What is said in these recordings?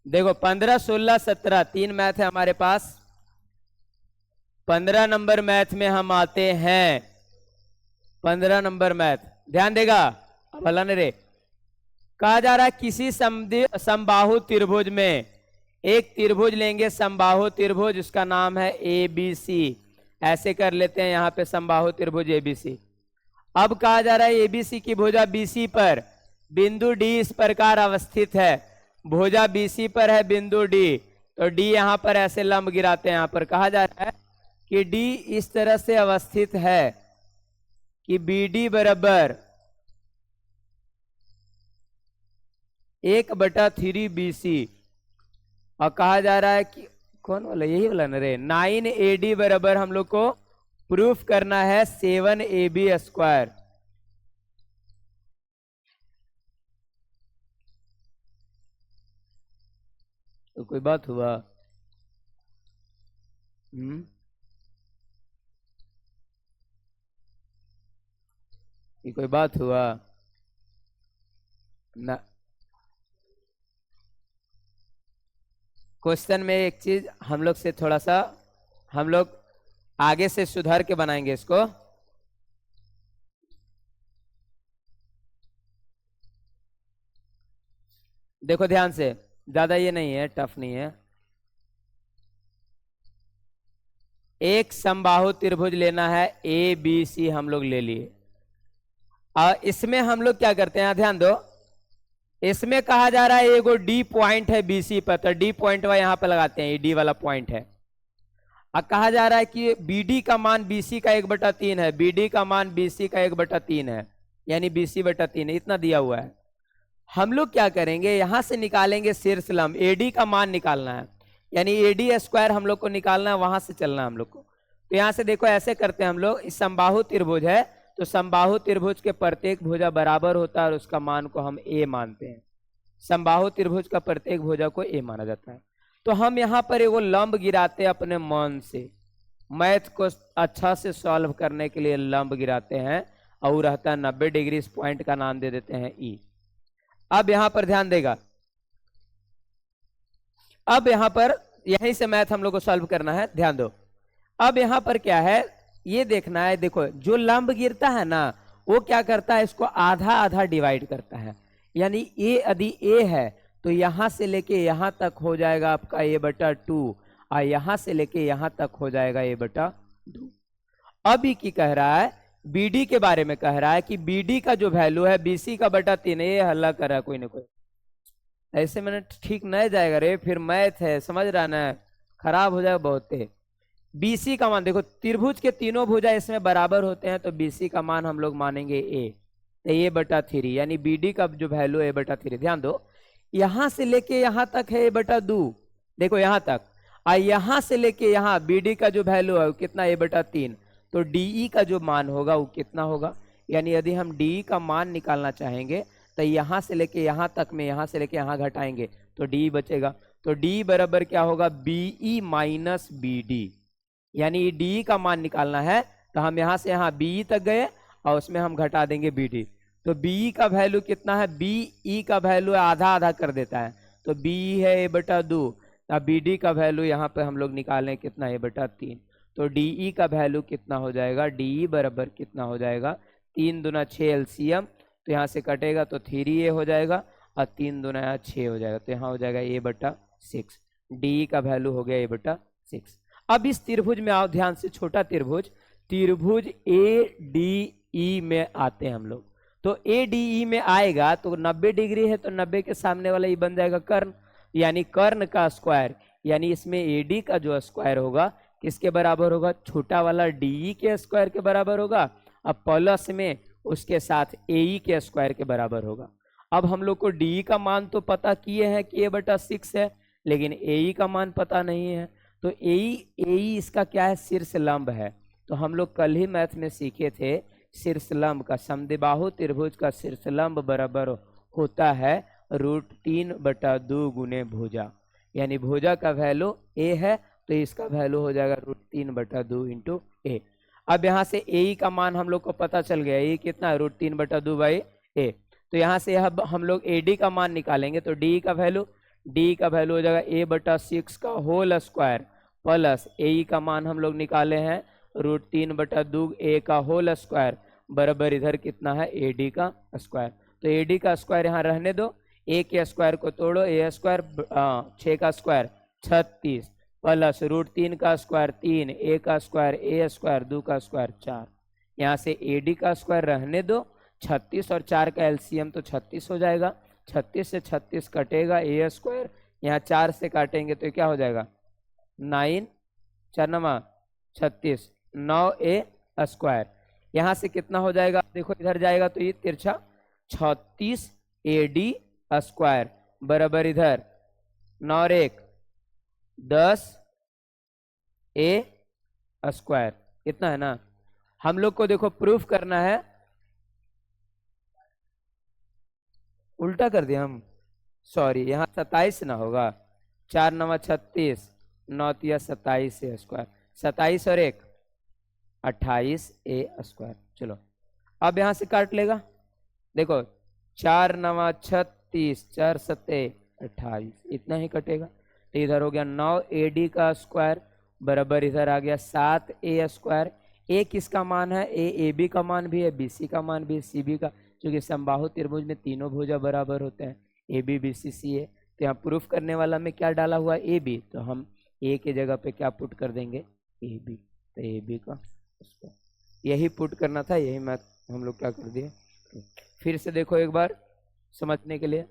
देखो 15, 16, 17 तीन मैथ है हमारे पास। 15 नंबर मैथ में हम आते हैं, 15 नंबर मैथ ध्यान देगा। अब हलन रे कहा जा रहा है किसी समबाहु त्रिभुज में, एक त्रिभुज लेंगे समबाहु त्रिभुज, उसका नाम है एबीसी। ऐसे कर लेते हैं यहां पे समबाहु त्रिभुज एबीसी। अब कहा जा रहा है एबीसी की भुजा बीसी पर बिंदु डी इस प्रकार अवस्थित है। भुजा बीसी पर है बिंदु डी, तो डी यहां पर ऐसे लंब गिराते हैं। यहां पर कहा जा रहा है कि डी इस तरह से अवस्थित है कि बी डी बराबर 1/3 BC। और कहा जा रहा है कि कौन वाला, यही वाला ना रे, 9 AD बराबर हम लोग को प्रूफ करना है 7 AB स्क्वायर। तो कोई बात हुआ? ये कोई बात हुआ ना? क्वेश्चन में एक चीज हम लोग से थोड़ा सा हम लोग आगे से सुधार के बनाएंगे इसको। देखो ध्यान से, ज्यादा ये नहीं है, टफ नहीं है। एक समबाहु त्रिभुज लेना है ए बी सी, हम लोग ले लिए। और इसमें हम लोग क्या करते हैं, ध्यान दो, इसमें कहा जा रहा है एगो डी पॉइंट है बीसी पर, तो डी पॉइंट यहां पर लगाते हैं, ये डी वाला पॉइंट है। अब कहा जा रहा है कि बीडी का मान बीसी का 1/3 है, बीडी का मान बीसी का 1/3 है, यानी BC/3 है, इतना दिया हुआ है। हम लोग क्या करेंगे, यहां से निकालेंगे शीर्ष लंब, एडी का मान निकालना है, यानी एडी स्क्वायर हम लोग को निकालना है, वहां से चलना है हम लोग को। तो यहां से देखो ऐसे करते हैं हम लोग, इस समबाहु त्रिभुज है, तो समबाहु त्रिभुज के प्रत्येक भुजा बराबर होता है और उसका मान को हम ए मानते हैं। समबाहु त्रिभुज का प्रत्येक भुजा को ए माना जाता है। तो हम यहाँ पर एगो लंब गिराते हैं अपने मन से, मैथ को अच्छा से सॉल्व करने के लिए लंब गिराते हैं, और रहता है 90 डिग्री, इस पॉइंट का नाम दे देते हैं ई। अब यहां पर ध्यान देगा, अब यहां पर यहीं से मैथ हम लोग को सॉल्व करना है, ध्यान दो। अब यहां पर क्या है ये देखना है, देखो जो लंब गिरता है ना वो क्या करता है, इसको आधा आधा डिवाइड करता है, यानी ए यदि ए है तो यहां से लेके यहां तक हो जाएगा आपका a/2, और यहां से लेके यहां तक हो जाएगा a/2। अब ये की कह रहा है, बीडी के बारे में कह रहा है कि बीडी का जो वैल्यू है BC का 3, ये हल्ला कर रहा है कोई ना कोई, ऐसे मैंने ठीक नहीं जाएगा रे, फिर मैथ है समझ रहा ना, खराब हो जाएगा बहुत है। BC का मान देखो, त्रिभुज के तीनों भुजा इसमें बराबर होते हैं, तो BC का मान हम लोग मानेंगे a/3, यानी BD का जो वैल्यू है a/3। ध्यान दो, यहां से लेके यहां तक है a/2, देखो यहां तक, और यहां से लेके यहां BD का जो वैल्यू है कितना a/3, तो DE का जो मान होगा वो कितना होगा, यानी यदि हम DE का मान निकालना चाहेंगे तो यहां से लेके यहां तक में, यहां से लेके यहां घटाएंगे तो DE बचेगा, तो DE बराबर क्या होगा, BE माइनस BD, यानी DE का मान निकालना है तो हम यहां से यहां BE तक गए और उसमें हम घटा देंगे BD, तो BE का वैल्यू कितना है, BE का वैल्यू आधा आधा कर देता है, तो BE है a/2, अब BD का वैल्यू यहाँ पे हम लोग निकालें कितना, a/3, तो DE का वैल्यू कितना हो जाएगा, DE बराबर कितना हो जाएगा, 3 दूना 6 LCM, तो यहाँ से कटेगा तो 3a हो जाएगा, और 3 दूना यहाँ 6 हो जाएगा, तो यहाँ हो जाएगा a/6, DE का वैल्यू हो गया a/6। अब इस त्रिभुज में आओ ध्यान से, छोटा त्रिभुज, त्रिभुज ADE में आते हैं हम लोग, तो ADE में आएगा तो 90 डिग्री है, तो 90 के सामने वाला ये बन जाएगा कर्ण, यानी कर्ण का स्क्वायर, यानी इसमें AD का जो स्क्वायर होगा किसके बराबर होगा, छोटा वाला DE के स्क्वायर के बराबर होगा, अब प्लस में उसके साथ AE के स्क्वायर के बराबर होगा। अब हम लोग को DE का मान तो पता किए हैं कि a/6 है, लेकिन AE का मान पता नहीं है, तो AE इसका क्या है, शीर्ष लंब है। तो हम लोग कल ही मैथ में सीखे थे, शीर्ष लंब का, समद्विबाहु त्रिभुज का शीर्ष लंब बराबर होता है √3/2 गुने भुजा, यानी भुजा का वैल्यू a है तो इसका वैल्यू हो जाएगा √3/2 इंटू a। अब यहाँ से AE का मान हम लोग को पता चल गया, ये कितना है, √3/2 बाई a, तो यहाँ से हम लोग AD का मान निकालेंगे, तो DE का वैल्यू, डी का वैल्यू हो जाएगा a/6 का होल स्क्वायर प्लस ए का मान हम लोग निकाले हैं √3/2 a का होल स्क्वायर बराबर इधर कितना है AD का स्क्वायर। तो AD का स्क्वायर यहाँ रहने दो, a के स्क्वायर को तोड़ो, a स्क्वायर 6 का स्क्वायर 36 प्लस √3 का स्क्वायर 3, a का स्क्वायर a स्क्वायर 2 का स्क्वायर 4। यहाँ से AD का स्क्वायर रहने दो, 36 और 4 का एलसीएम तो 36 हो जाएगा, 36 से 36 कटेगा, a स्क्वायर यहाँ 4 से काटेंगे तो क्या हो जाएगा 9 4 नमा 36 9a स्क्वायर। यहाँ से कितना हो जाएगा देखो इधर जाएगा तो ये तिरछा 36 AD स्क्वायर बराबर इधर 9 और 1 10 a स्क्वायर। इतना है ना। हम लोग को देखो प्रूफ करना है, उल्टा कर दिया हम, सॉरी यहाँ 27 ना होगा, 4 9 36 9 तिया 27 a स्क्वायर, 27 और 1 28 a स्क्वायर। चलो अब यहां से काट लेगा, देखो 4 9 36 4 7 28 इतना ही कटेगा। तो इधर हो गया 9 AD का स्क्वायर बराबर इधर आ गया 7 a स्क्वायर। a किसका मान है, a AB का मान भी है, BC का मान भी है, CB का, क्योंकि समबाहु त्रिभुज में तीनों भुजा बराबर होते हैं AB BC CA। तो यहाँ प्रूफ करने वाला में क्या डाला हुआ है AB, तो हम a के जगह पे क्या पुट कर देंगे AB। तो AB का उसको यही पुट करना था, यही मैथ हम लोग क्या कर दिए। फिर से देखो एक बार समझने के लिए,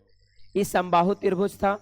इस समबाहु त्रिभुज था,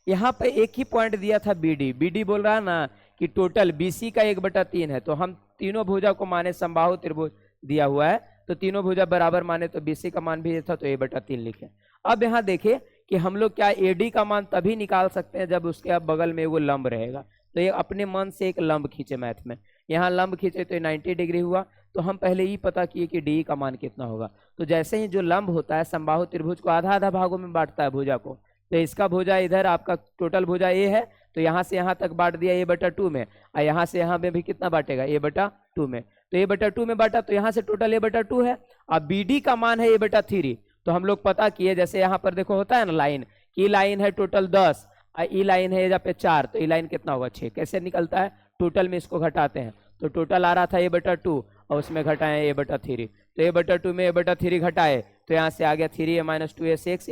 यहाँ पे एक ही पॉइंट दिया था BD बोल रहा है ना कि टोटल BC का 1/3 है, तो हम तीनों भुजा को माने समबाहु त्रिभुज दिया हुआ है तो तीनों भुजा बराबर माने, तो BC का मान भी ये था तो a/3 लिखे। अब यहाँ देखे कि हम लोग क्या AD का मान तभी निकाल सकते हैं जब उसके बगल में वो लंब रहेगा। तो ये अपने मन से एक लंब खींचे मैथ में, यहाँ लंब खींचे तो 90 डिग्री हुआ, तो हम पहले ही पता किए कि डी का मान कितना होगा। तो जैसे ही जो लंब होता है समबाहु त्रिभुज को आधा आधा भागों में बांटता है भुजा को, तो इसका भुजा इधर आपका टोटल भुजा ए है तो यहाँ से यहाँ तक बांट दिया a/2 में, और यहाँ से यहाँ में भी कितना बांटेगा a/2 में। तो a/2 में बांटा तो यहाँ से टोटल a/2 है। अब BD का मान है a/3, तो हम लोग पता किए, जैसे यहाँ पर देखो होता है ना लाइन की, लाइन है टोटल 10 और ई लाइन है यहाँ पे 4, तो ई लाइन कितना होगा 6। कैसे निकलता है, टोटल में इसको घटाते हैं, तो टोटल आ रहा था a/2 और उसमें घटाए a/3, तो a/2 में a/3 घटाए तो यहाँ से आ गया 3a - 2a6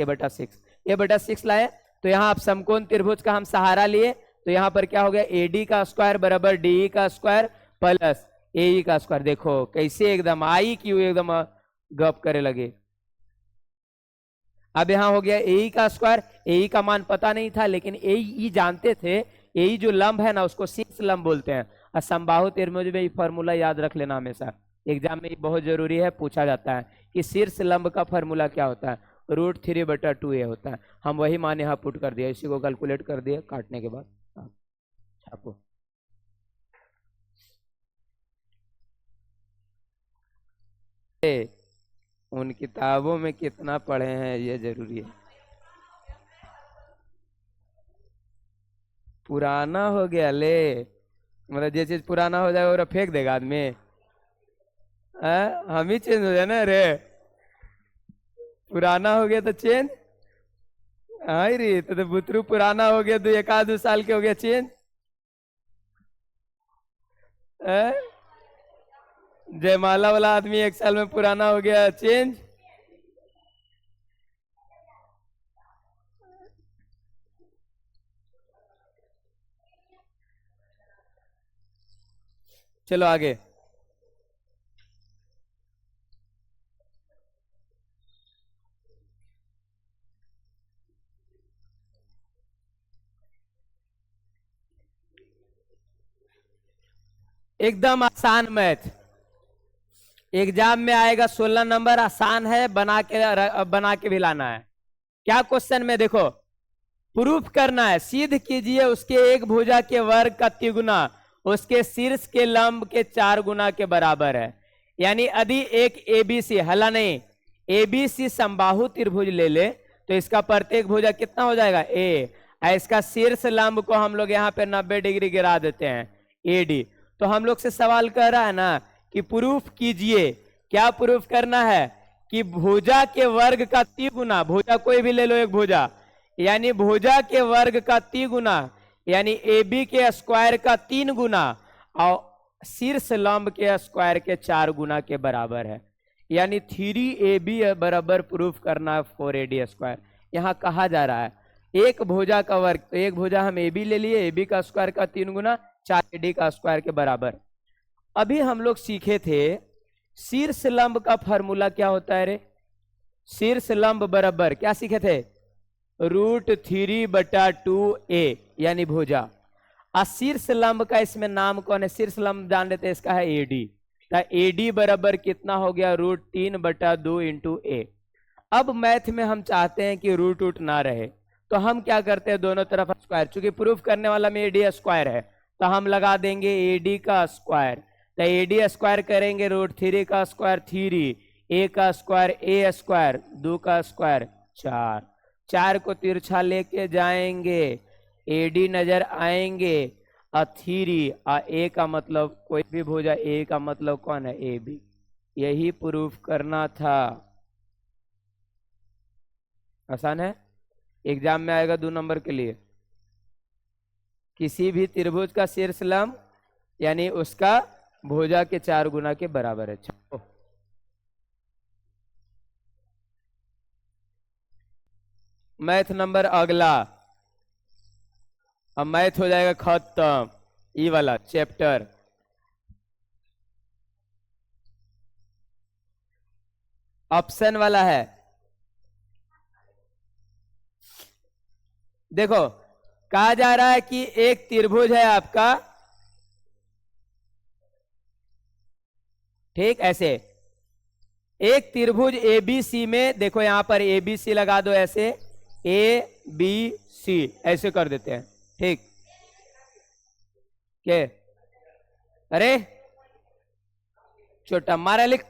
a/6 लाए। तो यहाँ आप समकोण त्रिभुज का हम सहारा लिए, तो यहाँ पर क्या हो गया AD का स्क्वायर बराबर DE का स्क्वायर प्लस AE का स्क्वायर। देखो कैसे एकदम आई क्यू एकदम गप करे लगे। अब यहाँ हो गया AE का स्क्वायर, AE का मान पता नहीं था लेकिन AE जानते थे, AE जो लंब है ना उसको शीर्ष लंब बोलते हैं। और समबाहु त्रिभुज में ये फॉर्मूला याद रख लेना, हमेशा एग्जाम में बहुत जरूरी है, पूछा जाता है कि शीर्ष लंब का फॉर्मूला क्या होता है, √3/2a होता है। हम वही मान यहाँ पुट कर दिया, इसी को कैलकुलेट कर दिया काटने के बाद। छापो उन किताबों में कितना पढ़े हैं ये जरूरी है। पुराना हो गया ले, मतलब जो चीज पुराना हो जाएगा वो फेंक देगा आदमी, हम ही चेंज हो जाए ना रे, पुराना हो गया तो चेंज। हाँ रे, तो बुतरू पुराना हो गया तो 1-2 साल के हो गया चेंज। जयमाला वाला आदमी 1 साल में पुराना हो गया चेंज। चलो आगे, एकदम आसान मैथ, एग्जाम में आएगा 16 नंबर, आसान है, बना के भी लाना है। क्या क्वेश्चन में देखो, प्रूफ करना है, सिद्ध कीजिए उसके एक भुजा के वर्ग का तिगुना उसके शीर्ष के लंब के 4 गुना के बराबर है। यानी यदि एक ABC, हला नहीं, ABC समबाहु त्रिभुज ले ले तो इसका प्रत्येक भुजा कितना हो जाएगा A, इसका शीर्ष लंब को हम लोग यहाँ पे 90 डिग्री गिरा देते हैं AD। तो हम लोग से सवाल कर रहा है ना कि प्रूफ कीजिए, क्या प्रूफ करना है कि भुजा के वर्ग का तिगुना, भुजा कोई भी ले लो एक भुजा, यानी भुजा के वर्ग का 3 गुना, यानी ए बी के स्क्वायर का 3 गुना और शीर्ष लंब के स्क्वायर के 4 गुना के बराबर है। यानी 3AB बराबर प्रूफ करना 4AD स्क्वायर। यहाँ कहा जा रहा है एक भुजा का वर्ग, तो एक भुजा हम AB ले लिए, AB का स्क्वायर का 3 गुना 4AD का स्क्वायर के बराबर। अभी हम लोग सीखे थे शीर्ष लंब का फॉर्मूला क्या होता है रे? शीर्ष लंब बराबर क्या सीखे थे? √3/2a यानी भुजा। और शीर्ष लंब का इसमें नाम कौन है? शीर्ष लंब जान लेते हैं, इसका है AD। तो AD बराबर कितना हो गया? √3/2 इंटू a। अब मैथ में हम चाहते हैं कि रूट ना रहे, तो हम क्या करते हैं? दोनों तरफ स्क्वायर, चूंकि प्रूफ करने वाला में AD स्क्वायर है तो हम लगा देंगे AD का स्क्वायर। तो AD स्क्वायर करेंगे √3 का स्क्वायर 3, a का स्क्वायर a स्क्वायर, 2 का स्क्वायर 4, 4 को तिरछा लेके जाएंगे, AD नजर आएंगे और 3 और a का मतलब कोई भी भुजा, a का मतलब कौन है? AB। यही प्रूफ करना था। आसान है, एग्जाम में आएगा 2 नंबर के लिए। किसी भी त्रिभुज का शीर्ष लंब यानी उसका भुजा के 4 गुना के बराबर है। मैथ नंबर अगला, अब मैथ हो जाएगा खत्म, ये वाला चैप्टर। ऑप्शन वाला है। देखो कहा जा रहा है कि एक त्रिभुज है आपका, ठीक ऐसे एक त्रिभुज ABC में, देखो यहां पर ABC लगा दो, ऐसे ABC ऐसे कर देते हैं, ठीक के? अरे छोटा मारा लिख,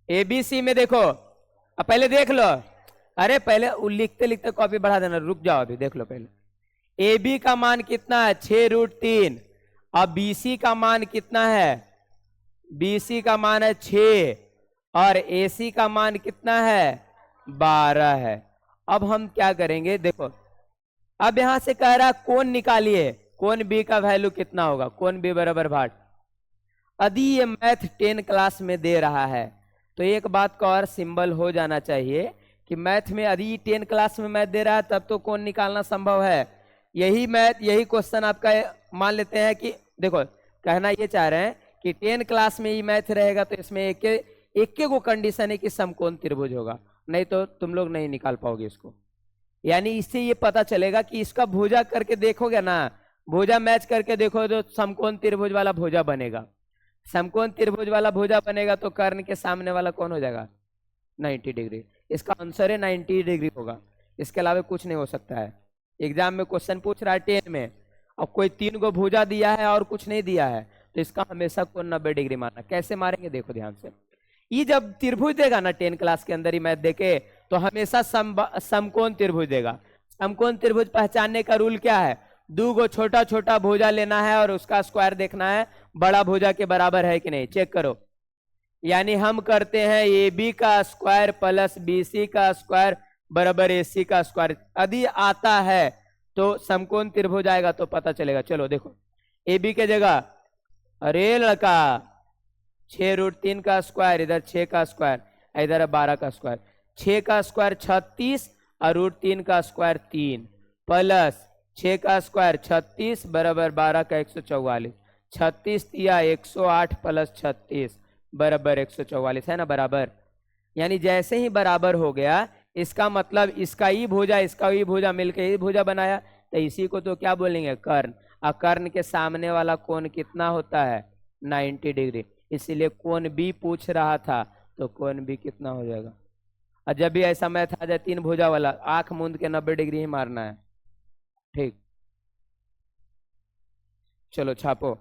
ABC में देखो, अब पहले देख लो। अरे पहले लिखते लिखते कॉपी बढ़ा देना, रुक जाओ अभी देख लो पहले। AB का मान कितना है? 6√3। अब BC का मान कितना है? BC का मान है 6 और AC का मान कितना है? 12 है। अब हम क्या करेंगे? देखो अब यहां से कह रहा है कोण निकालिए, कोण B का वैल्यू कितना होगा? कोण B बराबर 60। यदि ये मैथ 10 क्लास में दे रहा है तो एक बात का और सिंबल हो जाना चाहिए कि मैथ में यदि 10 क्लास में मैथ दे रहा है तब तो कोण निकालना संभव है। यही मैथ, यही क्वेश्चन आपका मान लेते हैं कि देखो कहना ये चाह रहे हैं कि 10 क्लास में ये मैथ रहेगा तो इसमें एक को कंडीशन है कि समकोण त्रिभुज होगा, नहीं तो तुम लोग नहीं निकाल पाओगे इसको। यानी इससे ये पता चलेगा कि इसका भुजा करके देखोगे ना, भुजा मैच करके देखो तो समकोण त्रिभुज वाला भुजा बनेगा। समकोण त्रिभुज वाला भुजा बनेगा तो कर्ण के सामने वाला कौन हो जाएगा? 90 डिग्री। इसका आंसर है 90 डिग्री होगा, इसके अलावा कुछ नहीं हो सकता है। एग्जाम में क्वेश्चन पूछ रहा है 10 में, अब कोई 3 को भुजा दिया है और कुछ नहीं दिया है तो इसका हमेशा कोण 90 डिग्री मारना। कैसे मारेंगे देखो ध्यान से। ये जब त्रिभुज देगा ना 10 क्लास के अंदर ही मैथ देके तो हमेशा समकोण त्रिभुज देगा। समकोण त्रिभुज पहचानने का रूल क्या है? 2 को छोटा छोटा भुजा लेना है और उसका स्क्वायर देखना है बड़ा भुजा के बराबर है कि नहीं, चेक करो। यानी हम करते हैं AB का स्क्वायर प्लस BC का स्क्वायर बराबर AC का स्क्वायर। यदि आता है तो समकोण त्रिभुज आएगा तो पता चलेगा। चलो देखो AB के जगह, अरे लड़का 6√3 का स्क्वायर, इधर 6 का स्क्वायर, इधर 12 का स्क्वायर, 6 का स्क्वायर 36 और √3 का स्क्वायर 3 प्लस 6 का स्क्वायर 36 बराबर 12 का 144, 36 दिया 108 प्लस 36 बराबर 144 है ना बराबर। यानी जैसे ही बराबर हो गया इसका मतलब इसका ही भुजा इसका ही भुजा मिलकर ही भुजा बनाया, तो इसी को तो क्या बोलेंगे? कर्ण। और कर्ण के सामने वाला कोण कितना होता है? 90 डिग्री। इसीलिए कोण B पूछ रहा था तो कोण B कितना हो जाएगा? और जब भी ऐसा मैथ आ जाए 3 भुजा वाला, आंख मूंद के 90 डिग्री ही मारना है, ठीक। चलो छापो।